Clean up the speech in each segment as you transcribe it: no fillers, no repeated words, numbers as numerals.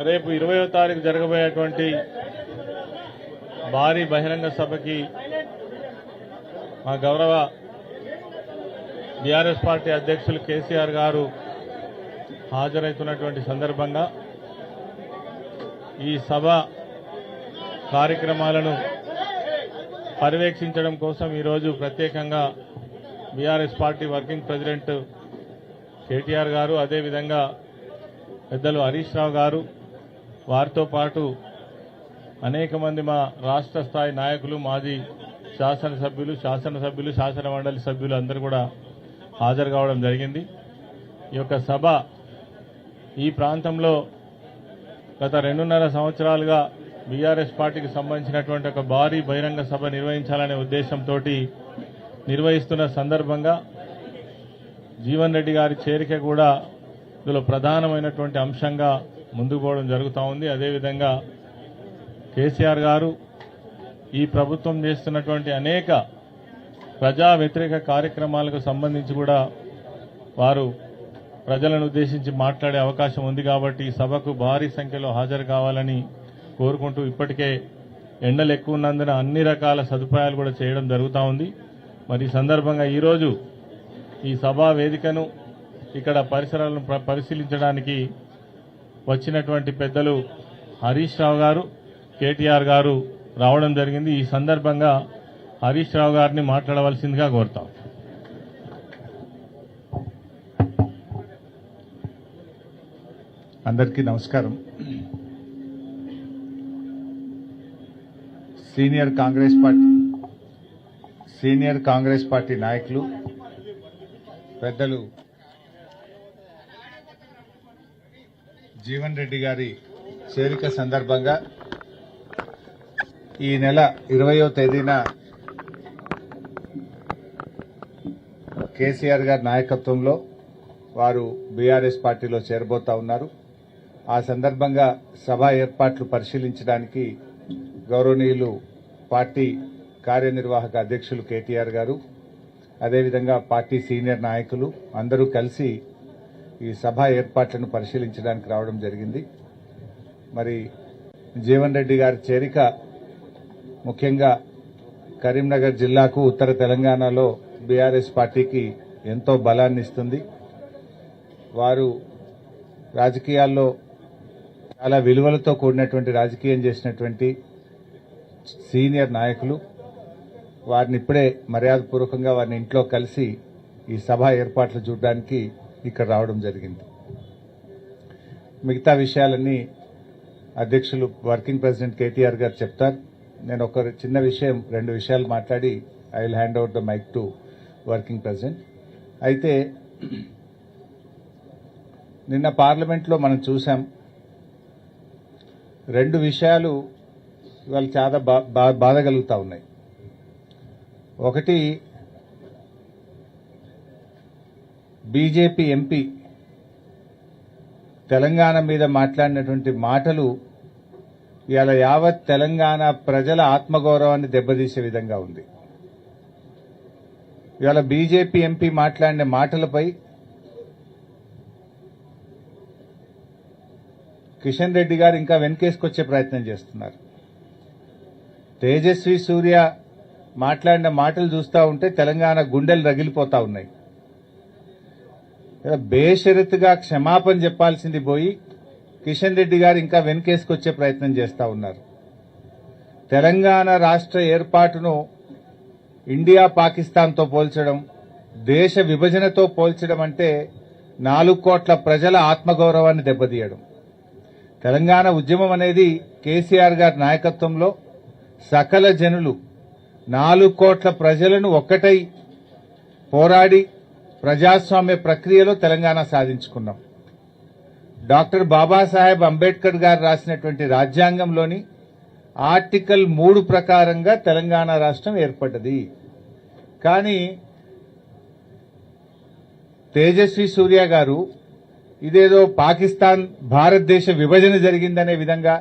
రేపు 20వ తారీఖు జరగబోయేటువంటి భారీ బహిరంగ సభకి మా గౌరవ బీఆర్ఎస్ పార్టీ అధ్యక్షులు కేసీఆర్ గారు హాజరవుతున్నటువంటి సందర్భంగా ఈ సభ కార్యక్రమాలను పర్యవేక్షించడం కోసం ఈరోజు ప్రత్యేకంగా BRS party working president KTR గారు, అదేవిధంగా పెద్దలు హరీష్ రావు గారు, వారితో పాటు అనేక మంది మా రాష్ట్ర స్థాయి నాయకులు, మాజీ శాసనసభ్యులు, శాసన మండలి సభ్యులు అందరూ కూడా హాజరు కావడం జరిగింది. ఈ యొక్క సభ ఈ ప్రాంతంలో గత 2.5 సంవత్సరాలుగా బీఆర్ఎస్ పార్టీకి సంబంధించినటువంటి ఒక భారీ బహిరంగ సభ నిర్వహించాలనే ఉద్దేశంతో నిర్వహిస్తున్న సందర్భంగా జీవన్ రెడ్డి గారి చేరిక కూడా ఇందులో ప్రధానమైనటువంటి అంశంగా ముందుకు పోవడం జరుగుతూ ఉంది. అదేవిధంగా కేసీఆర్ గారు ఈ ప్రభుత్వం చేస్తున్నటువంటి అనేక ప్రజా వ్యతిరేక కార్యక్రమాలకు సంబంధించి కూడా వారు ప్రజలను ఉద్దేశించి మాట్లాడే అవకాశం ఉంది. కాబట్టి ఈ సభకు భారీ సంఖ్యలో హాజరు కావాలని కోరుకుంటూ ఇప్పటికే ఎండలు ఎక్కువ ఉన్నందున అన్ని రకాల సదుపాయాలు కూడా చేయడం జరుగుతూ ఉంది. మరి ఈ సందర్భంగా ఈరోజు ఈ సభా వేదికను, ఇక్కడ పరిసరాలను పరిశీలించడానికి వచ్చినటువంటి పెద్దలు హరీష్ రావు గారు, కేటీఆర్ గారు రావడం జరిగింది. ఈ సందర్భంగా హరీష్ రావు గారిని మాట్లాడవలసిందిగా కోరుతాం. అందరికీ నమస్కారం. సీనియర్ కాంగ్రెస్ పార్టీ నాయకులు పెద్దలు జీవన్ రెడ్డి గారి చేరిక సందర్భంగా ఈ నెల 20వ తేదీన కేసీఆర్ గారి నాయకత్వంలో వారు బీఆర్ఎస్ పార్టీలో చేరబోతా ఉన్నారు. ఆ సందర్భంగా సభ ఏర్పాట్లు పరిశీలించడానికి గౌరవనీయులు పార్టీ కార్యనిర్వాహక అధ్యక్షులు కేటీఆర్ గారు, అదేవిధంగా పార్టీ సీనియర్ నాయకులు అందరూ కలిసి ఈ సభ ఏర్పాట్లను పరిశీలించడానికి రావడం జరిగింది. మరి జీవన్ రెడ్డి గారి చేరిక ముఖ్యంగా కరీంనగర్ జిల్లాకు, ఉత్తర తెలంగాణలో బీఆర్ఎస్ పార్టీకి ఎంతో బలాన్ని ఇస్తుంది. వారు రాజకీయాల్లో చాలా విలువలతో కూడినటువంటి రాజకీయం చేసినటువంటి సీనియర్ నాయకులు. వారిని ఇప్పుడే మర్యాదపూర్వకంగా వారిని ఇంట్లో కలిసి ఈ సభ ఏర్పాట్లు చూడడానికి ఇక్కడ రావడం జరిగింది. మిగతా విషయాలన్నీ అధ్యక్షులు వర్కింగ్ ప్రెసిడెంట్ కేటీఆర్ గారు చెప్తారు. నేను ఒక చిన్న విషయం, 2 విషయాలు మాట్లాడి I will hand over the mike to working president. అయితే నిన్న పార్లమెంట్లో మనం చూసాం, 2 విషయాలు ఇవాళ చాలా బాధ కలుగుతా ఉన్నాయి. ఒకటి, బీజేపీ ఎంపీ తెలంగాణ మీద మాట్లాడినటువంటి మాటలు ఇవాళ యావత్ తెలంగాణ ప్రజల ఆత్మగౌరవాన్ని దెబ్బతీసే విధంగా ఉంది. ఇవాళ బీజేపీ ఎంపీ మాట్లాడిన మాటలపై కిషన్ రెడ్డి గారు ఇంకా వెనకేసుకొచ్చే ప్రయత్నం చేస్తున్నారు. తేజస్వి సూర్య మాట్లాడిన మాటలు చూస్తూ ఉంటే తెలంగాణ గుండెలు రగిలిపోతా ఉన్నాయి. బేషరతుగా క్షమాపణ చెప్పాల్సింది పోయి కిషన్ రెడ్డి గారు ఇంకా వెనకేసుకొచ్చే ప్రయత్నం చేస్తా ఉన్నారు. తెలంగాణ రాష్ట్ర ఏర్పాటును ఇండియా పాకిస్తాన్తో పోల్చడం, దేశ విభజనతో పోల్చడం అంటే 4 కోట్ల ప్రజల ఆత్మగౌరవాన్ని దెబ్బతీయడం. తెలంగాణ ఉద్యమం అనేది కేసీఆర్ గారి నాయకత్వంలో సకల జనులు 4 కోట్ల ప్రజలను ఒక్కటై పోరాడి ప్రజాస్వామ్య ప్రక్రియలో తెలంగాణ సాధించుకున్నాం. డాక్టర్ బాబాసాహెబ్ అంబేద్కర్ గారు రాసినటువంటి రాజ్యాంగంలోని ఆర్టికల్ 3 ప్రకారంగా తెలంగాణ రాష్ట్రం ఏర్పడ్డది. కానీ తేజస్వి సూర్య గారు ఇదేదో పాకిస్తాన్ భారతదేశ విభజన జరిగిందనే విధంగా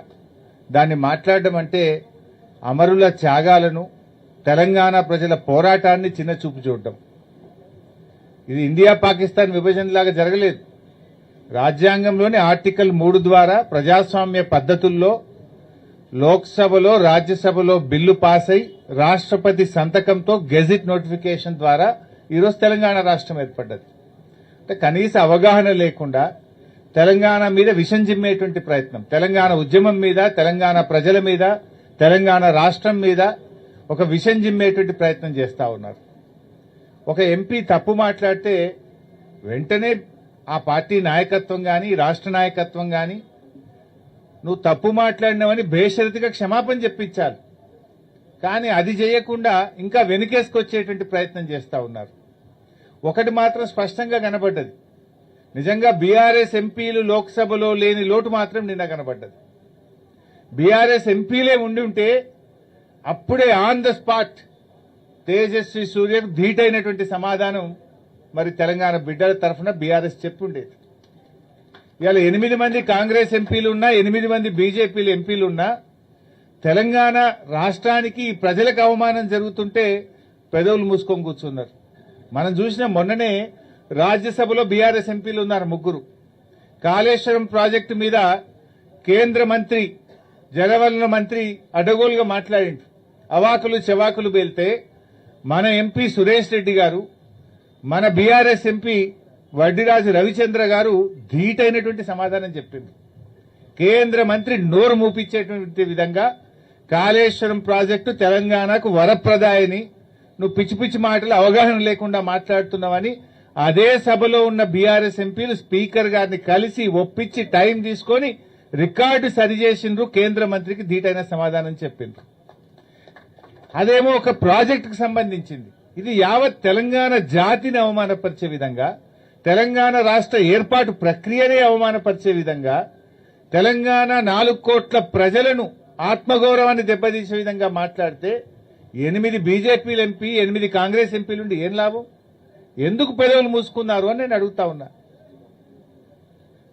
దాన్ని మాట్లాడడం అంటే అమరుల త్యాగాలను, తెలంగాణ ప్రజల పోరాటాన్ని చిన్నచూపు చూడడం. ఇది ఇండియా పాకిస్తాన్ విభజనలాగా జరగలేదు. రాజ్యాంగంలోని ఆర్టికల్ 3 ద్వారా ప్రజాస్వామ్య పద్ధతుల్లో లోక్సభలో రాజ్యసభలో బిల్లు పాస్ అయి రాష్ట్రపతి సంతకంతో గెజిట్ నోటిఫికేషన్ ద్వారా ఈరోజు తెలంగాణ రాష్ట్రం ఏర్పడ్డది. అంటే కనీస అవగాహన లేకుండా తెలంగాణ మీద విషం జిమ్మేటువంటి ప్రయత్నం, తెలంగాణ ఉద్యమం మీద, తెలంగాణ ప్రజల మీద, తెలంగాణ రాష్ట్రం మీద ఒక విషం జిమ్మేటువంటి ప్రయత్నం చేస్తా ఉన్నారు. ఒక ఎంపీ తప్పు మాట్లాడితే వెంటనే ఆ పార్టీ నాయకత్వం గాని, రాష్ట్ర నాయకత్వం గాని నువ్వు తప్పు మాట్లాడినావని బేషరతుగా క్షమాపణ చెప్పించాలి. కానీ అది చేయకుండా ఇంకా వెనుకేసుకొచ్చేటువంటి ప్రయత్నం చేస్తా ఉన్నారు. ఒకటి మాత్రం స్పష్టంగా కనబడ్డది, నిజంగా బీఆర్ఎస్ ఎంపీలు లోక్సభలో లేని లోటు మాత్రం నిన్న కనబడ్డది. బీఆర్ఎస్ ఎంపీలే ఉండి ఉంటే అప్పుడే ఆన్ ద స్పాట్ తేజస్వి సూర్యకు ధీటైనటువంటి సమాధానం మరి తెలంగాణ బిడ్డల తరఫున బీఆర్ఎస్ చెప్పుండేది. ఇవాళ 8 మంది కాంగ్రెస్ ఎంపీలు ఉన్నా, 8 మంది బీజేపీ ఎంపీలు ఉన్నా తెలంగాణ రాష్ట్రానికి ప్రజలకు అవమానం జరుగుతుంటే పెదవులు మూసుకొని కూర్చున్నారు. మనం చూసిన మొన్ననే రాజ్యసభలో బీఆర్ఎస్ ఎంపీలు ఉన్నారు 3. కాళేశ్వరం ప్రాజెక్టు మీద కేంద్ర మంత్రి, జలవనరుల మంత్రి అడ్డగోలుగా మాట్లాడిండు. అవాకులు చెవాకులు పేలితే మన ఎంపీ సురేష్ రెడ్డి గారు, మన బీఆర్ఎస్ ఎంపీ వడ్డిరాజు రవిచంద్ర గారు ధీటైనటువంటి సమాధానం చెప్పింది. కేంద్ర మంత్రి నోరు మూపించేటువంటి విధంగా కాళేశ్వరం ప్రాజెక్టు తెలంగాణకు వరప్రదాయని, నువ్వు పిచ్చి పిచ్చి మాటలు అవగాహన లేకుండా మాట్లాడుతున్నావని అదే సభలో ఉన్న బీఆర్ఎస్ ఎంపీలు స్పీకర్ గారిని కలిసి ఒప్పించి టైం తీసుకొని రికార్డు సరిచేసిండ్రు. కేంద్ర మంత్రికి ధీటైన సమాధానం చెప్పిండ్రు. అదేమో ఒక ప్రాజెక్టుకు సంబంధించింది. ఇది యావత్ తెలంగాణ జాతిని అవమానపరిచే విధంగా, తెలంగాణ రాష్ట్ర ఏర్పాటు ప్రక్రియనే అవమానపరిచే విధంగా, తెలంగాణ 4 కోట్ల ప్రజలను ఆత్మగౌరవాన్ని దెబ్బతీసే విధంగా మాట్లాడితే 8 బీజేపీ ఎంపీ, 8 కాంగ్రెస్ ఎంపీలుండి ఏం లాభం? ఎందుకు పెదవులు మూసుకున్నారు అని నేను అడుగుతా ఉన్నా.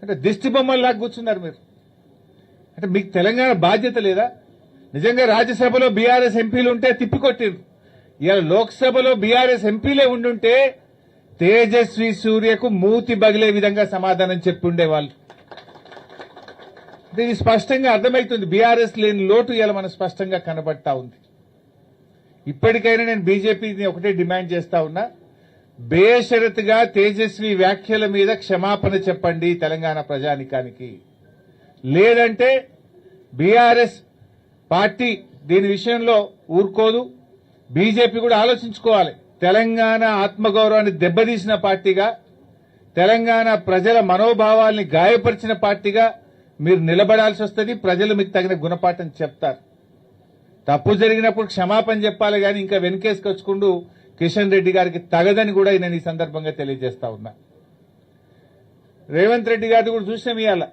అంటే దిష్టి బొమ్మల్లాగా కూర్చున్నారు మీరు. అంటే మీకు తెలంగాణ బాధ్యత లేదా? నిజంగా రాజ్యసభలో బీఆర్ఎస్ ఎంపీలు ఉంటే తిప్పికొట్టిండ్రు. ఇవాళ లోక్సభలో బీఆర్ఎస్ ఎంపీలే ఉండుంటే తేజస్వి సూర్యకు మూతి బగిలే విధంగా సమాధానం చెప్పుండేవాళ్ళు. ఇది స్పష్టంగా అర్థమవుతుంది. బీఆర్ఎస్ లేని లోటు ఇలా మనకు స్పష్టంగా కనబడతా ఉంది. ఇప్పటికైనా నేను బీజేపీని ఒకటే డిమాండ్ చేస్తా ఉన్నా, బేషరతుగా తేజస్వి వ్యాఖ్యల మీద క్షమాపణ చెప్పండి తెలంగాణ ప్రజానికానికి. లేదంటే బీఆర్ఎస్ పార్టీ దీని విషయంలో ఊరుకోదు. బీజేపీ కూడా ఆలోచించుకోవాలి. తెలంగాణ ఆత్మగౌరవాన్ని దెబ్బతీసిన పార్టీగా, తెలంగాణ ప్రజల మనోభావాల్ని గాయపరిచిన పార్టీగా మీరు నిలబడాల్సి వస్తుంది. ప్రజలు మీకు తగిన గుణపాఠం చెప్తారు. తప్పు జరిగినప్పుడు క్షమాపణ చెప్పాలి కానీ ఇంకా వెనుకేసుకొచ్చుకుంటూ కిషన్ రెడ్డి గారికి తగదని కూడా నేను ఈ సందర్భంగా తెలియజేస్తా ఉన్నా. రేవంత్ రెడ్డి గారిని కూడా చూసినాం. ఇవాళ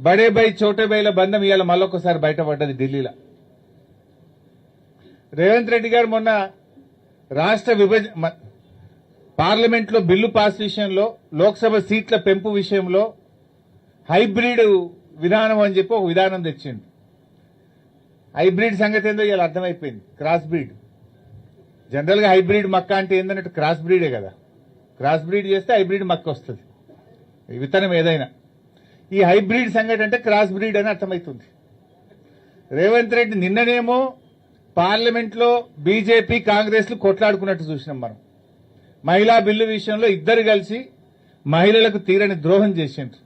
బడే బై చోటే బైల బంధం ఇవాళ మళ్ళొకసారి బయటపడ్డది ఢిల్లీలో. రేవంత్ రెడ్డి గారు మొన్న రాష్ట్ర పార్లమెంట్లో బిల్లు పాస్ విషయంలో, లోక్సభ సీట్ల పెంపు విషయంలో హైబ్రిడ్ విధానం అని చెప్పి ఒక విధానం తెచ్చిండు. హైబ్రిడ్ సంగతి ఏందో ఇలా అర్థమైపోయింది. Cross breed. జనరల్ గా హైబ్రిడ్ మక్క అంటే ఏందన్నట్టు క్రాస్ బ్రీడే కదా. క్రాస్ బ్రీడ్ చేస్తే హైబ్రిడ్ మక్క వస్తుంది, విత్తనం ఏదైనా. ఈ హైబ్రిడ్ సంగతి అంటే క్రాస్ బ్రీడ్ అని అర్థమవుతుంది. రేవంత్ రెడ్డి నిన్ననేమో పార్లమెంట్లో బీజేపీ కాంగ్రెస్లు కొట్లాడుకున్నట్టు చూసినాం మనం. మహిళా బిల్లు విషయంలో ఇద్దరు కలిసి మహిళలకు తీరని ద్రోహం చేసిండ్రు.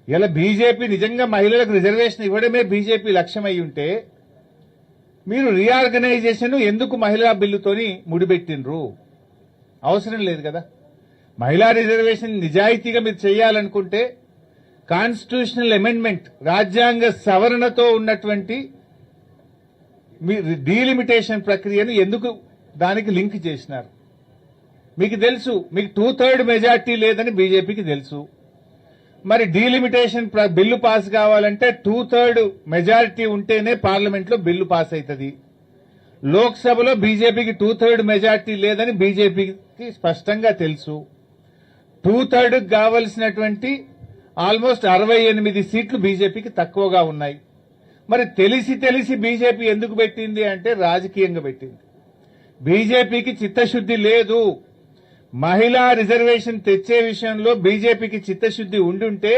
ఇలా బీజేపీ నిజంగా మహిళలకు రిజర్వేషన్ ఇవ్వడమే బీజేపీ లక్ష్యం అయి ఉంటే మీరు రీఆర్గనైజేషన్ ఎందుకు మహిళా బిల్లుతోని ముడిపెట్టిండ్రు? అవసరం లేదు కదా. మహిళా రిజర్వేషన్ నిజాయితీగా మీరు చేయాలనుకుంటే కాన్స్టిట్యూషనల్ అమెండ్మెంట్, రాజ్యాంగ సవరణతో ఉన్నటువంటి మీ డీలిమిటేషన్ ప్రక్రియను ఎందుకు దానికి లింక్ చేసినారు? మీకు తెలుసు, మీకు 2/3 మెజార్టీ లేదని బీజేపీకి తెలుసు. మరి డీలిమిటేషన్ బిల్లు పాస్ కావాలంటే 2/3 మెజారిటీ ఉంటేనే పార్లమెంట్లో బిల్లు పాస్ అవుతుంది. లోక్సభలో బీజేపీకి 2/3 మెజారిటీ లేదని బీజేపీకి స్పష్టంగా తెలుసు. 2/3 కావలసినటువంటి ఆల్మోస్ట్ 68 సీట్లు బీజేపీకి తక్కువగా ఉన్నాయి. మరి తెలిసి బీజేపీ ఎందుకు పెట్టింది అంటే రాజకీయంగా పెట్టింది. బీజేపీకి చిత్తశుద్ది లేదు. మహిళా రిజర్వేషన్ తెచ్చే విషయంలో బీజేపీకి చిత్తశుద్ది ఉండుంటే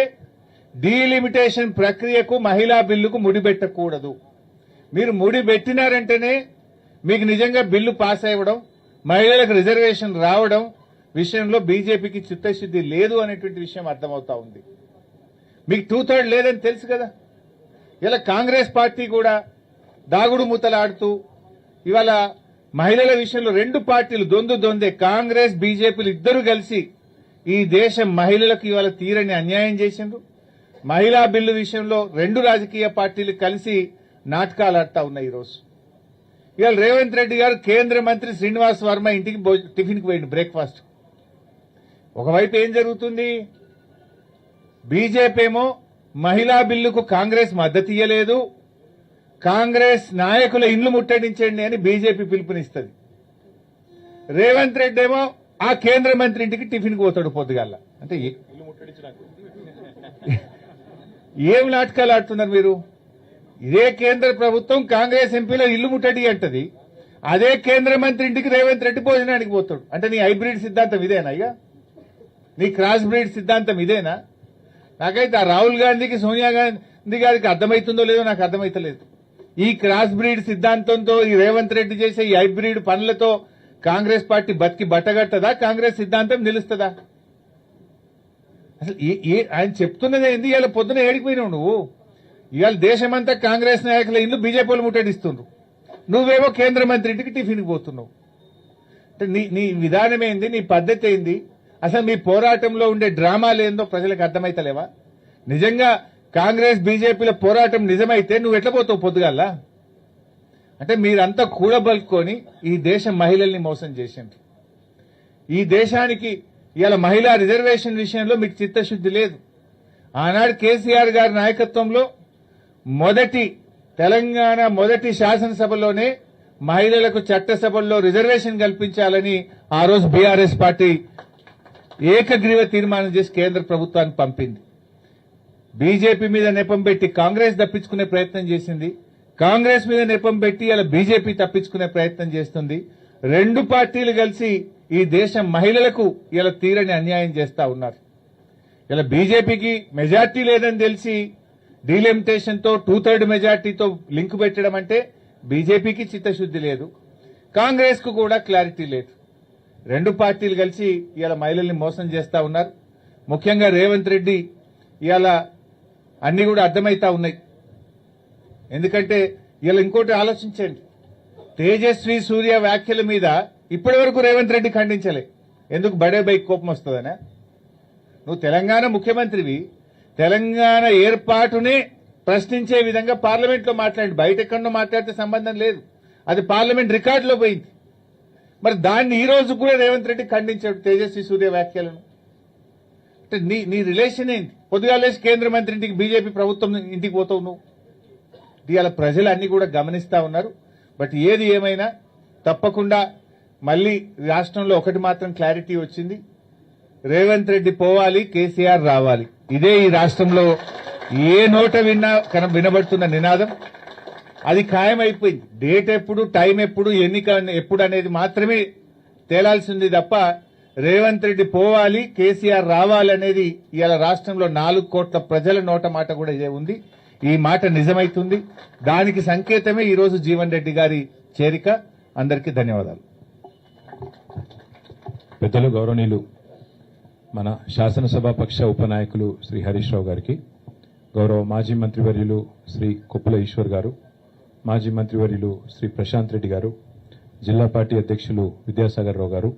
డీలిమిటేషన్ ప్రక్రియకు మహిళా బిల్లుకు ముడిపెట్టకూడదు. మీరు ముడిపెట్టినారంటేనే మీకు నిజంగా బిల్లు పాస్ అవ్వడం, మహిళలకు రిజర్వేషన్ రావడం విషయంలో బీజేపీకి చిత్తశుద్ది లేదు అనేటువంటి విషయం అర్థమవుతా ఉంది. మీకు 2/3 లేదని తెలుసు కదా. ఇలా కాంగ్రెస్ పార్టీ కూడా దాగుడు మూతలాడుతూ ఇవాళ మహిళల విషయంలో రెండు పార్టీలు దొందే కాంగ్రెస్ బీజేపీలు ఇద్దరు కలిసి ఈ దేశ మహిళలకు ఇవాళ తీరని అన్యాయం చేసిండ్రు. మహిళా బిల్లు విషయంలో రెండు రాజకీయ పార్టీలు కలిసి నాటకాలు ఆడుతా ఉన్నాయి. ఈరోజు ఇవాళ రేవంత్ రెడ్డి గారు కేంద్ర మంత్రి శ్రీనివాస్ వర్మ ఇంటికి టిఫిన్కి పోయిండు, బ్రేక్ఫాస్ట్. ఒకవైపు ఏం జరుగుతుంది? బీజేపీ ఏమో మహిళా బిల్లుకు కాంగ్రెస్ మద్దతు ఇయ్యలేదు, కాంగ్రెస్ నాయకుల ఇండ్లు ముట్టడించండి అని బీజేపీ పిలుపునిస్తుంది. రేవంత్ రెడ్డి ఏమో ఆ కేంద్ర మంత్రి ఇంటికి టిఫిన్కి పోతాడు పొద్దుగాల. అంటే ఏం నాటకాలు ఆడుతున్నారు మీరు? ఇదే కేంద్ర ప్రభుత్వం కాంగ్రెస్ ఎంపీలో ఇల్లు ముట్టడి అంటది, అదే కేంద్ర మంత్రి ఇంటికి రేవంత్ రెడ్డి భోజనానికి పోతాడు. అంటే నీ హైబ్రిడ్ సిద్ధాంతం ఇదేనా? ఇక నీ క్రాస్ బ్రీడ్ సిద్ధాంతం ఇదేనా? నాకైతే ఆ రాహుల్ గాంధీకి సోనియా గాంధీ గారికి అర్థమవుతుందో లేదో నాకు అర్థమైతలేదు. ఈ క్రాస్ బ్రీడ్ సిద్ధాంతంతో ఈ రేవంత్ రెడ్డి చేసే ఈ హైబ్రిడ్ పనులతో కాంగ్రెస్ పార్టీ బతికి బట్టగట్టదా? కాంగ్రెస్ సిద్ధాంతం నిలుస్తుందా? అసలు ఆయన చెప్తున్నది ఏంది? ఇవాళ పొద్దున ఏడిపోయినావు నువ్వు. ఇవాళ దేశమంతా కాంగ్రెస్ నాయకుల ఇల్లు బీజేపీలు ముట్టడిస్తుండ్రు, నువ్వేమో కేంద్ర మంత్రి ఇంటికి టిఫిన్కి పోతున్నావు. అంటే నీ విధానం ఏంది? నీ పద్ధతి ఏంది? అసలు మీ పోరాటంలో ఉండే డ్రామాలు ఏందో ప్రజలకు అర్థమైతలేవా? నిజంగా కాంగ్రెస్ బీజేపీల పోరాటం నిజమైతే నువ్వు ఎట్లా పోతావు పొద్దుగాల? అంటే మీరంతా కూడబలుకొని ఈ దేశ మహిళల్ని మోసం చేసిండ్రు. ఈ దేశానికి ఇవాళ మహిళా రిజర్వేషన్ విషయంలో మీకు చిత్తశుద్ది లేదు. ఆనాడు కేసీఆర్ గారి నాయకత్వంలో తెలంగాణ మొదటి శాసనసభలోనే మహిళలకు చట్టసభల్లో రిజర్వేషన్ కల్పించాలని ఆ రోజు బీఆర్ఎస్ పార్టీ ఏకగ్రీవ తీర్మానం చేసి కేంద్ర ప్రభుత్వానికి పంపింది. బీజేపీ మీద నెపం పెట్టి కాంగ్రెస్ తప్పించుకునే ప్రయత్నం చేసింది, కాంగ్రెస్ మీద నెపం పెట్టి ఇలా బీజేపీ తప్పించుకునే ప్రయత్నం చేస్తుంది. రెండు పార్టీలు కలిసి ఈ దేశ మహిళలకు ఇలా తీరని అన్యాయం చేస్తా ఉన్నారు. ఇలా బీజేపీకి మెజార్టీ లేదని తెలిసి డీలిమిటేషన్ తో 2/3 మెజార్టీతో లింక్ పెట్టడం అంటే బీజేపీకి చిత్తశుద్ది లేదు, కాంగ్రెస్ కు కూడా క్లారిటీ లేదు. రెండు పార్టీలు కలిసి ఇవాళ మహిళల్ని మోసం చేస్తా ఉన్నారు. ముఖ్యంగా రేవంత్ రెడ్డి ఇవాళ అన్ని కూడా అర్థమైతా ఉన్నాయి. ఎందుకంటే ఇవాళ ఇంకోటి ఆలోచించండి, తేజస్వి సూర్య వ్యాఖ్యల మీద ఇప్పటి వరకు రేవంత్ రెడ్డి ఖండించలే. ఎందుకు? బడే బైక్ కోపం వస్తుందనా? నువ్వు తెలంగాణ ముఖ్యమంత్రివి, తెలంగాణ ఏర్పాటునే ప్రశ్నించే విధంగా పార్లమెంట్లో మాట్లాడి, బయట ఎక్కడో మాట్లాడితే సంబంధం లేదు, అది పార్లమెంట్ రికార్డులో పోయింది. మరి దాన్ని ఈ రోజు కూడా రేవంత్ రెడ్డి ఖండించాడు తేజస్వి సూర్య వ్యాఖ్యలను. అంటే నీ రిలేషన్ ఏంటి? పొద్దుగాలేసి కేంద్ర మంత్రి ఇంటికి బీజేపీ ప్రభుత్వం ఇంటికి పోతావు నువ్వు. ఇవాళ ప్రజలు అన్ని కూడా గమనిస్తా ఉన్నారు. బట్ ఏది ఏమైనా తప్పకుండా మళ్లీ రాష్ట్రంలో ఒకటి మాత్రం క్లారిటీ వచ్చింది, రేవంత్ రెడ్డి పోవాలి, కేసీఆర్ రావాలి. ఇదే ఈ రాష్ట్రంలో ఏ నోట వినబడుతున్న నినాదం. అది ఖాయమైపోయింది. డేట్ ఎప్పుడు, టైం ఎప్పుడు, ఎన్నిక ఎప్పుడు అనేది మాత్రమే తేలాల్సింది తప్ప రేవంత్ రెడ్డి పోవాలి, కేసీఆర్ రావాలి అనేది ఇవాళ రాష్ట్రంలో 4 కోట్ల ప్రజల నోట మాట కూడా ఇదే ఉంది. ఈ మాట నిజమైతుంది. దానికి సంకేతమే ఈ రోజు జీవన్ రెడ్డి గారి చేరిక. అందరికీ ధన్యవాదాలు. పెద్దలు గౌరవనీయులు మన శాసనసభాపక్ష ఉపనాయకులు శ్రీ హరీష్ రావు గారికి, గౌరవ మాజీ మంత్రివర్యులు శ్రీ కొప్పుల ఈశ్వర్ గారు, మాజీ మంత్రివర్యులు శ్రీ ప్రశాంత్ రెడ్డి గారు, జిల్లా పార్టీ అధ్యక్షులు విద్యాసాగర్ రావు గారు,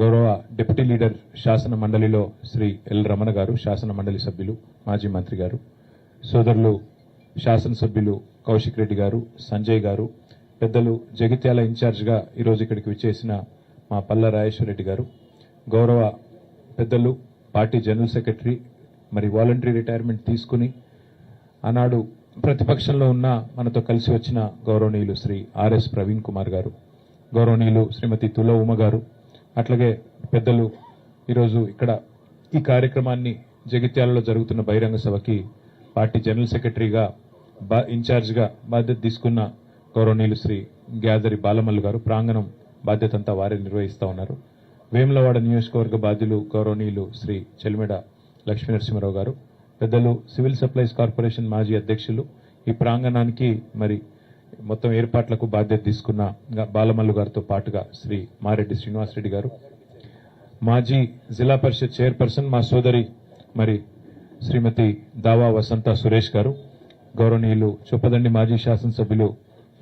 గౌరవ డిప్యూటీ లీడర్ శాసన మండలిలో శ్రీ ఎల్ రమణ గారు, శాసన మండలి సభ్యులు, మాజీ మంత్రి గారు, సోదరులు శాసనసభ్యులు కౌశిక్ రెడ్డి గారు, సంజయ్ గారు, పెద్దలు జగిత్యాల ఇన్ఛార్జిగా ఈరోజు ఇక్కడికి విచ్చేసిన మా పల్లా రాజేశ్వర రెడ్డి గారు, గౌరవ పెద్దలు పార్టీ జనరల్ సెక్రటరీ, మరి వాలంటరీ రిటైర్మెంట్ తీసుకుని ఆనాడు ప్రతిపక్షంలో ఉన్న మనతో కలిసి వచ్చిన గౌరవనీయులు శ్రీ ఆర్ఎస్ ప్రవీణ్ కుమార్ గారు, గౌరవనీయులు శ్రీమతి తుల ఉమ గారు, అట్లాగే పెద్దలు ఈరోజు ఇక్కడ ఈ కార్యక్రమాన్ని జగిత్యాలలో జరుగుతున్న బహిరంగ సభకి పార్టీ జనరల్ సెక్రటరీగా ఇన్ఛార్జిగా బాధ్యత తీసుకున్న గౌరవనీయులు శ్రీ గ్యాదరి బాలమల్లు గారు, ప్రాంగణం బాధ్యత అంతా వారే నిర్వహిస్తా ఉన్నారు. వేములవాడ నియోజకవర్గ బాధ్యులు గౌరవనీయులు శ్రీ చెలిమెడ లక్ష్మీనరసింహారావు గారు, పెద్దలు సివిల్ సప్లైస్ కార్పొరేషన్ మాజీ అధ్యక్షులు, ఈ ప్రాంగణానికి మరి మొత్తం ఏర్పాట్లకు బాధ్యత తీసుకున్న బాలమల్లు గారితో పాటుగా శ్రీ మారెడ్డి శ్రీనివాసరెడ్డి గారు, మాజీ జిల్లా పరిషత్ చైర్పర్సన్ మా సోదరి మరి శ్రీమతి దావా వసంత సురేష్ గారు, గౌరవనీయులు చొప్పదండి మాజీ శాసనసభ్యులు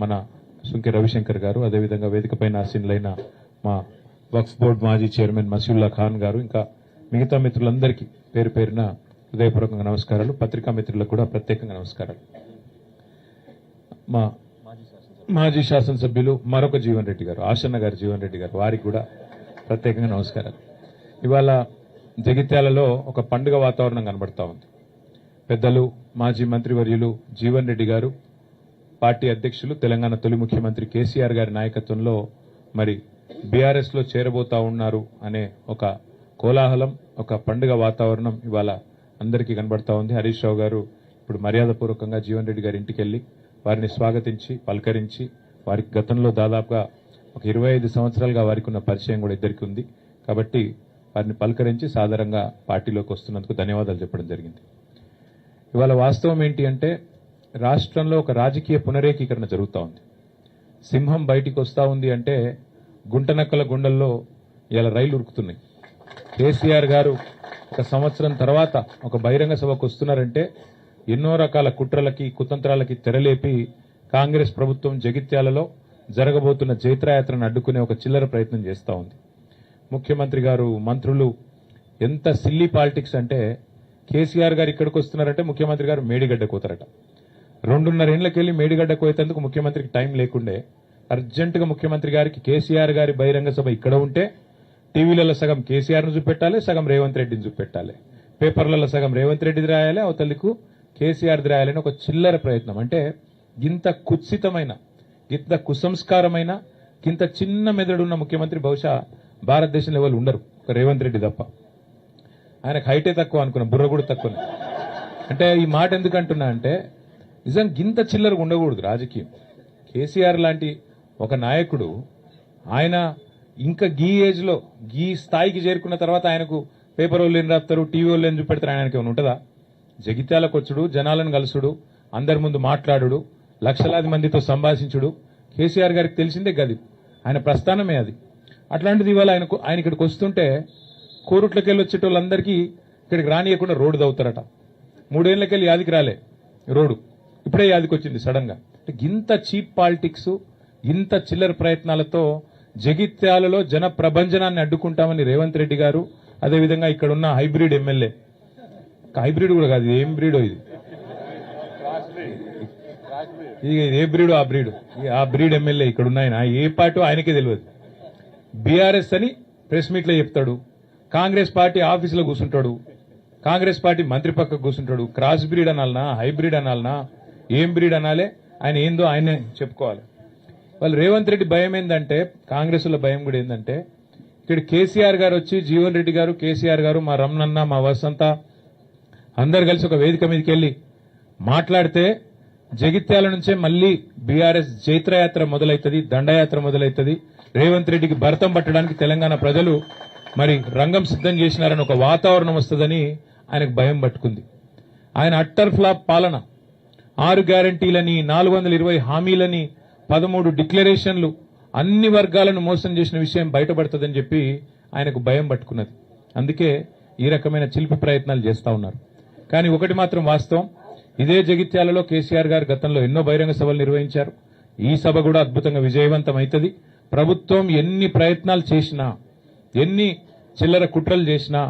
మన సుంకె రవిశంకర్ గారు, అదేవిధంగా వేదికపైన ఆసీనులైన మా వక్ఫ్ బోర్డు మాజీ చైర్మన్ మసీవుల్లా ఖాన్ గారు, ఇంకా మిగతా మిత్రులందరికీ పేరు పేరున హృదయపూర్వకంగా నమస్కారాలు. పత్రికా మిత్రులకు కూడా ప్రత్యేకంగా నమస్కారాలు. మా మాజీ శాసనసభ్యులు మరొక జీవన్ రెడ్డి గారు, ఆశన్న గారు జీవన్ రెడ్డి గారు, వారికి కూడా ప్రత్యేకంగా నమస్కారాలు. ఇవాళ జగిత్యాలలో ఒక పండుగ వాతావరణం కనబడతా ఉంది. పెద్దలు మాజీ మంత్రివర్యులు జీవన్ రెడ్డి గారు, పార్టీ అధ్యక్షులు తెలంగాణ తొలి ముఖ్యమంత్రి కేసీఆర్ గారి నాయకత్వంలో మరి బీఆర్ఎస్ లో చేరబోతా ఉన్నారు అనే ఒక కోలాహలం, ఒక పండుగ వాతావరణం ఇవాళ అందరికీ కనబడతా ఉంది. హరీష్ రావు గారు ఇప్పుడు మర్యాదపూర్వకంగా జీవన్ రెడ్డి గారి ఇంటికి వెళ్లి వారిని స్వాగతించి పలకరించి, వారికి గతంలో దాదాపుగా ఒక 25 సంవత్సరాలుగా వారికి ఉన్న పరిచయం కూడా ఇద్దరికి ఉంది కాబట్టి వారిని పలకరించి సాధారణంగా పార్టీలోకి వస్తున్నందుకు ధన్యవాదాలు చెప్పడం జరిగింది. ఇవాళ వాస్తవం ఏంటి అంటే రాష్ట్రంలో ఒక రాజకీయ పునరేకీకరణ జరుగుతూ ఉంది. సింహం బయటికి వస్తూ ఉంది అంటే గుంటనక్కల గుండెల్లో ఇలా రైలు ఉరుకుతున్నాయి. కేసీఆర్ గారు ఒక సంవత్సరం తర్వాత ఒక బహిరంగ సభకు వస్తున్నారంటే ఎన్నో రకాల కుట్రలకి కుతంత్రాలకి తెరలేపి కాంగ్రెస్ ప్రభుత్వం జగిత్యాలలో జరగబోతున్న జైత్రయాత్రను అడ్డుకునే ఒక చిల్లర ప్రయత్నం చేస్తూ ఉంది. ముఖ్యమంత్రి గారు, మంత్రులు ఎంత సిల్లీ పాలిటిక్స్ అంటే కేసీఆర్ గారు ఇక్కడికి వస్తున్నారంటే ముఖ్యమంత్రి గారు మేడిగడ్డ కోతారట. 2.5 ఏళ్లకెళ్లి మేడిగడ్డ కోయేందుకు ముఖ్యమంత్రికి టైం లేకుండే అర్జెంటుగా ముఖ్యమంత్రి గారికి కేసీఆర్ గారి బహిరంగ సభ ఇక్కడ ఉంటే టీవీలలో సగం కేసీఆర్ ను చూపెట్టాలి, సగం రేవంత్ రెడ్డిని చూపెట్టాలి, పేపర్లలో సగం రేవంత్ రెడ్డిది రాయాలి, అవతలికు కేసీఆర్ది రాయాలని ఒక చిల్లర ప్రయత్నం. అంటే గింత కుత్సితమైన, గింత కుసంస్కారమైన, గింత చిన్న మెదడున్న ముఖ్యమంత్రి బహుశా భారతదేశంలో ఎవరు ఉండరు, ఒక రేవంత్ రెడ్డి తప్ప. ఆయనకు హైటే తక్కువ అనుకున్నా, బుర్ర కూడా తక్కువ. అంటే ఈ మాట ఎందుకంటున్నా అంటే నిజం గింత చిల్లరగా ఉండకూడదు రాజకీయం. కేసీఆర్ లాంటి ఒక నాయకుడు ఆయన ఇంకా గీ ఏజ్ లో గీ స్థాయికి చేరుకున్న తర్వాత ఆయనకు పేపర్ వాళ్ళు ఏం రాస్తారు, టీవీ వాళ్ళు ఏం చూపెడతారు, ఆయనకి ఏమైనా ఉంటుందా? జగిత్యాలకు వచ్చుడు, జనాలను కలుసుడు, అందరి ముందు మాట్లాడుడు, లక్షలాది మందితో సంభాషించుడు కేసీఆర్ గారికి తెలిసిందే గది, ఆయన ప్రస్థానమే అది. అట్లాంటిది ఇవాళ ఆయన ఇక్కడికి వస్తుంటే కోరుట్లకెళ్ళి వచ్చేటోళ్ళందరికీ ఇక్కడికి రానియకుండా రోడ్డు దవుతారట. 3 ఏళ్లకెళ్ళి యాదికి రాలే రోడ్డు, ఇప్పుడే యాదికి వచ్చింది సడన్ గా. గింత చీప్ పాలిటిక్స్, ఇంత చిల్లర ప్రయత్నాలతో జగిత్యాలలో జన ప్రభంజనాన్ని అడ్డుకుంటామని రేవంత్ రెడ్డి గారు, అదేవిధంగా ఇక్కడ ఉన్న హైబ్రిడ్ ఎమ్మెల్యే, హైబ్రిడ్ కూడా కాదు, ఏం బ్రీడో ఇది, ఏ బ్రీడో ఆ బ్రీడ్ ఎమ్మెల్యే ఇక్కడ ఉన్నాయన ఏ పార్టీ ఆయనకే తెలియదు. బీఆర్ఎస్ అని ప్రెస్ మీట్ లో చెప్తాడు, కాంగ్రెస్ పార్టీ ఆఫీసులో కూర్చుంటాడు, కాంగ్రెస్ పార్టీ మంత్రి పక్కకు కూర్చుంటాడు. క్రాస్ బ్రీడ్ అనాలనా, హైబ్రిడ్ అనాలనా, ఏం బ్రీడ్ అనాలే, ఆయన ఏందో ఆయనే చెప్పుకోవాలి. వాళ్ళు రేవంత్ రెడ్డి భయం ఏంటంటే, కాంగ్రెస్ లో భయం కూడా ఏంటంటే, ఇక్కడ కేసీఆర్ గారు వచ్చి జీవన్ రెడ్డి గారు, కేసీఆర్ గారు, మా రమణన్న, మా వసంత అందరు కలిసి ఒక వేదిక మీదకి వెళ్లి మాట్లాడితే జగిత్యాల నుంచే మళ్లీ బీఆర్ఎస్ జైత్రయాత్ర మొదలైతుంది, దండయాత్ర మొదలైతుంది, రేవంత్ రెడ్డికి భరతం పట్టడానికి తెలంగాణ ప్రజలు మరి రంగం సిద్ధం చేసినారని ఒక వాతావరణం వస్తుందని ఆయనకు భయం పట్టుకుంది. ఆయన అట్టర్ ఫ్లాప్ పాలన, 6 గ్యారంటీలని, 420 హామీలని, 13 డిక్లరేషన్లు, అన్ని వర్గాలను మోసం చేసిన విషయం బయటపడుతుందని చెప్పి ఆయనకు భయం పట్టుకున్నది. అందుకే ఈ రకమైన చిలిపి ప్రయత్నాలు చేస్తా ఉన్నారు. కానీ ఒకటి మాత్రం వాస్తవం, ఇదే జగిత్యాలలో కేసీఆర్ గారు గతంలో ఎన్నో బహిరంగ సభలు నిర్వహించారు. ఈ సభ కూడా అద్భుతంగా విజయవంతం అవుతుంది. ప్రభుత్వం ఎన్ని ప్రయత్నాలు చేసినా, ఎన్ని చిల్లర కుట్రలు చేసినా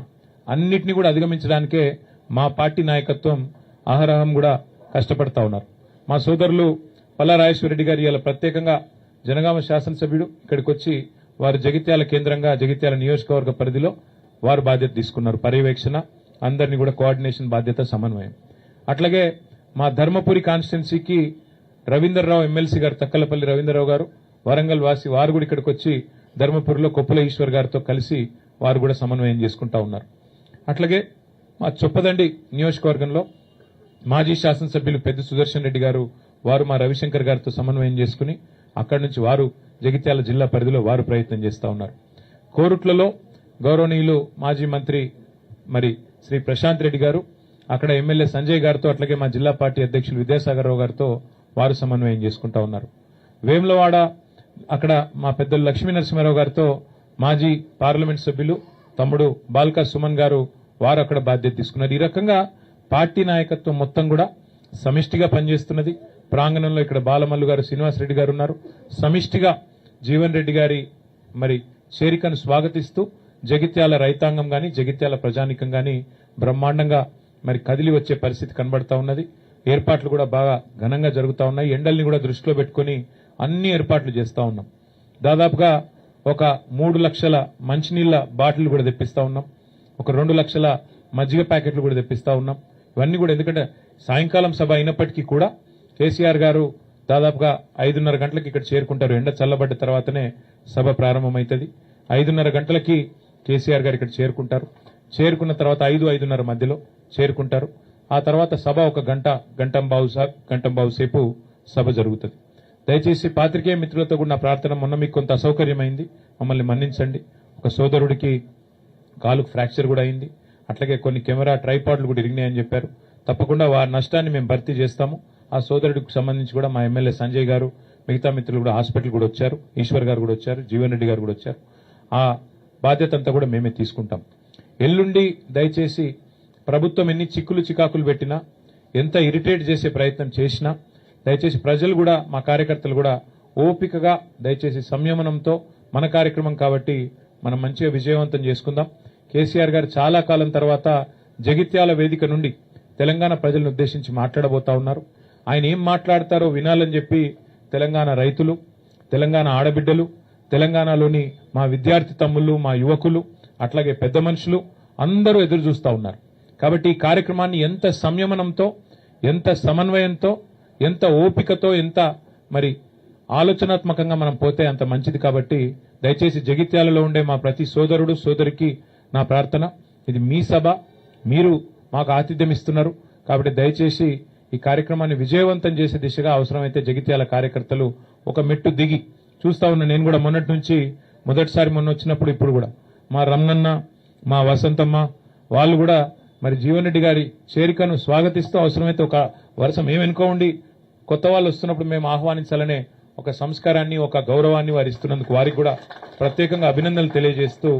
అన్నిటినీ కూడా అధిగమించడానికే మా పార్టీ నాయకత్వం అహరహం కూడా కష్టపడతా ఉన్నారు. మా సోదరులు పల్లా రాజేశ్వరరెడ్డి గారు ఇలా ప్రత్యేకంగా జనగామ శాసనసభ్యుడు ఇక్కడికి వచ్చి వారు జగిత్యాల కేంద్రంగా జగిత్యాల నియోజకవర్గ పరిధిలో వారు బాధ్యత తీసుకున్నారు. పర్యవేక్షణ, అందరినీ కూడా కోఆర్డినేషన్ బాధ్యత, సమన్వయం. అట్లాగే మా ధర్మపురి కాన్స్టిట్యున్సీకి రవీందర్రావు ఎమ్మెల్సీ గారు, తక్కలపల్లి రవీందర్రావు గారు, వరంగల్ వాసి, వారు కూడా ఇక్కడికి వచ్చి ధర్మపురిలో కొప్పుల ఈశ్వర్ గారితో కలిసి వారు కూడా సమన్వయం చేసుకుంటా ఉన్నారు. అట్లాగే మా చొప్పదండి నియోజకవర్గంలో మాజీ శాసనసభ్యులు పెద్ద సుదర్శన్ రెడ్డి గారు, వారు మా రవిశంకర్ గారితో సమన్వయం చేసుకుని అక్కడి నుంచి వారు జగిత్యాల జిల్లా పరిధిలో వారు ప్రయత్నం చేస్తా ఉన్నారు. కోరుట్లలో గౌరవనీయులు మాజీ మంత్రి మరి శ్రీ ప్రశాంత్ రెడ్డి గారు, అక్కడ ఎమ్మెల్యే సంజయ్ గారితో, అట్లాగే మా జిల్లా పార్టీ అధ్యక్షులు విద్యాసాగర్ రావు గారితో వారు సమన్వయం చేసుకుంటా ఉన్నారు. వేములవాడ అక్కడ మా పెద్దలు లక్ష్మీ నరసింహారావు గారితో మాజీ పార్లమెంట్ సభ్యులు తమ్ముడు బాల్కా సుమన్ గారు వారు అక్కడ బాధ్యత తీసుకున్నారు. ఈ రకంగా పార్టీ నాయకత్వం మొత్తం కూడా సమిష్టిగా పనిచేస్తున్నది. ప్రాంగణంలో ఇక్కడ బాలమల్లు గారు, శ్రీనివాసరెడ్డి గారు ఉన్నారు. సమిష్టిగా జీవన్ రెడ్డి గారి మరి చేరికను స్వాగతిస్తూ జగిత్యాల రైతాంగం గాని, జగిత్యాల ప్రజానికం గాని బ్రహ్మాండంగా మరి కదిలి వచ్చే పరిస్థితి కనబడతా ఉన్నది. ఏర్పాట్లు కూడా బాగా ఘనంగా జరుగుతా ఉన్నాయి. ఎండల్ని కూడా దృష్టిలో పెట్టుకుని అన్ని ఏర్పాట్లు చేస్తా ఉన్నాం. దాదాపుగా ఒక 3 లక్షల మంచినీళ్ల బాటిల్ కూడా తెప్పిస్తా ఉన్నాం. ఒక 2 లక్షల మజ్జిగ ప్యాకెట్లు కూడా తెప్పిస్తా ఉన్నాం. ఇవన్నీ కూడా ఎందుకంటే సాయంకాలం సభ అయినప్పటికీ కూడా కేసీఆర్ గారు దాదాపుగా 5:30 గంటలకు ఇక్కడ చేరుకుంటారు. ఎండ చల్లబడ్డ తర్వాతనే సభ ప్రారంభమవుతుంది. 5:30 గంటలకి కేసీఆర్ గారు ఇక్కడ చేరుకుంటారు. చేరుకున్న తర్వాత 5-5:30 మధ్యలో చేరుకుంటారు. ఆ తర్వాత సభ ఒక గంటంబావు సేపు సభ జరుగుతుంది. దయచేసి పాత్రికేయ మిత్రులతో కూడా నా ప్రార్థన, మొన్న మీకు కొంత అసౌకర్యమైంది, మమ్మల్ని మన్నించండి. ఒక సోదరుడికి కాలుకు ఫ్రాక్చర్ కూడా అయింది. అట్లాగే కొన్ని కెమెరా ట్రైపాడ్లు కూడా ఇరిగినాయని చెప్పారు. తప్పకుండా వారి నష్టాన్ని మేము భర్తీ చేస్తాము. ఆ సోదరుడికి సంబంధించి కూడా మా ఎమ్మెల్యే సంజయ్ గారు, మిగతా మిత్రులు కూడా హాస్పిటల్ కూడా వచ్చారు. ఈశ్వర్ గారు కూడా వచ్చారు, జీవన్ రెడ్డి గారు కూడా వచ్చారు. ఆ బాధ్యత అంతా కూడా మేమే తీసుకుంటాం. ఎల్లుండి దయచేసి ప్రభుత్వం ఎన్ని చికాకులు పెట్టినా, ఎంత ఇరిటేట్ చేసే ప్రయత్నం చేసినా దయచేసి ప్రజలు కూడా, మా కార్యకర్తలు కూడా ఓపికగా దయచేసి సంయమనంతో మన కార్యక్రమం కాబట్టి మనం మంచిగా విజయవంతం చేసుకుందాం. కేసీఆర్ గారు చాలా కాలం తర్వాత జగిత్యాల వేదిక నుండి తెలంగాణ ప్రజలను ఉద్దేశించి మాట్లాడబోతా ఉన్నారు. ఆయన ఏం మాట్లాడతారో వినాలని చెప్పి తెలంగాణ రైతులు, తెలంగాణ ఆడబిడ్డలు, తెలంగాణలోని మా విద్యార్థి తమ్ముళ్ళు, మా యువకులు, అట్లాగే పెద్ద మనుషులు అందరూ ఎదురు చూస్తా ఉన్నారు. కాబట్టి ఈ కార్యక్రమాన్ని ఎంత సంయమనంతో, ఎంత సమన్వయంతో, ఎంత ఓపికతో, ఎంత మరి ఆలోచనాత్మకంగా మనం పోతే అంత మంచిది. కాబట్టి దయచేసి జగిత్యాలలో ఉండే మా ప్రతి సోదరుడు సోదరికి నా ప్రార్థన, ఇది మీ సభ, మీరు మాకు ఆతిథ్యం ఇస్తున్నారు. కాబట్టి దయచేసి ఈ కార్యక్రమాన్ని విజయవంతం చేసే దిశగా అవసరమైతే జగిత్యాల కార్యకర్తలు ఒక మెట్టు దిగి చూస్తా ఉన్నా. నేను కూడా మొన్నటి నుంచి మొదటిసారి మొన్న వచ్చినప్పుడు ఇప్పుడు కూడా మా రమణన్న, మా వసంతమ్మ వాళ్ళు కూడా మరి జీవన్ రెడ్డి గారి చేరికను స్వాగతిస్తూ అవసరమైతే ఒక వరుస మేము వెనుక ఉండి కొత్త వాళ్ళు వస్తున్నప్పుడు మేము ఆహ్వానించాలనే ఒక సంస్కారాన్ని, ఒక గౌరవాన్ని వారు ఇస్తున్నందుకు వారికి కూడా ప్రత్యేకంగా అభినందనలు తెలియజేస్తూ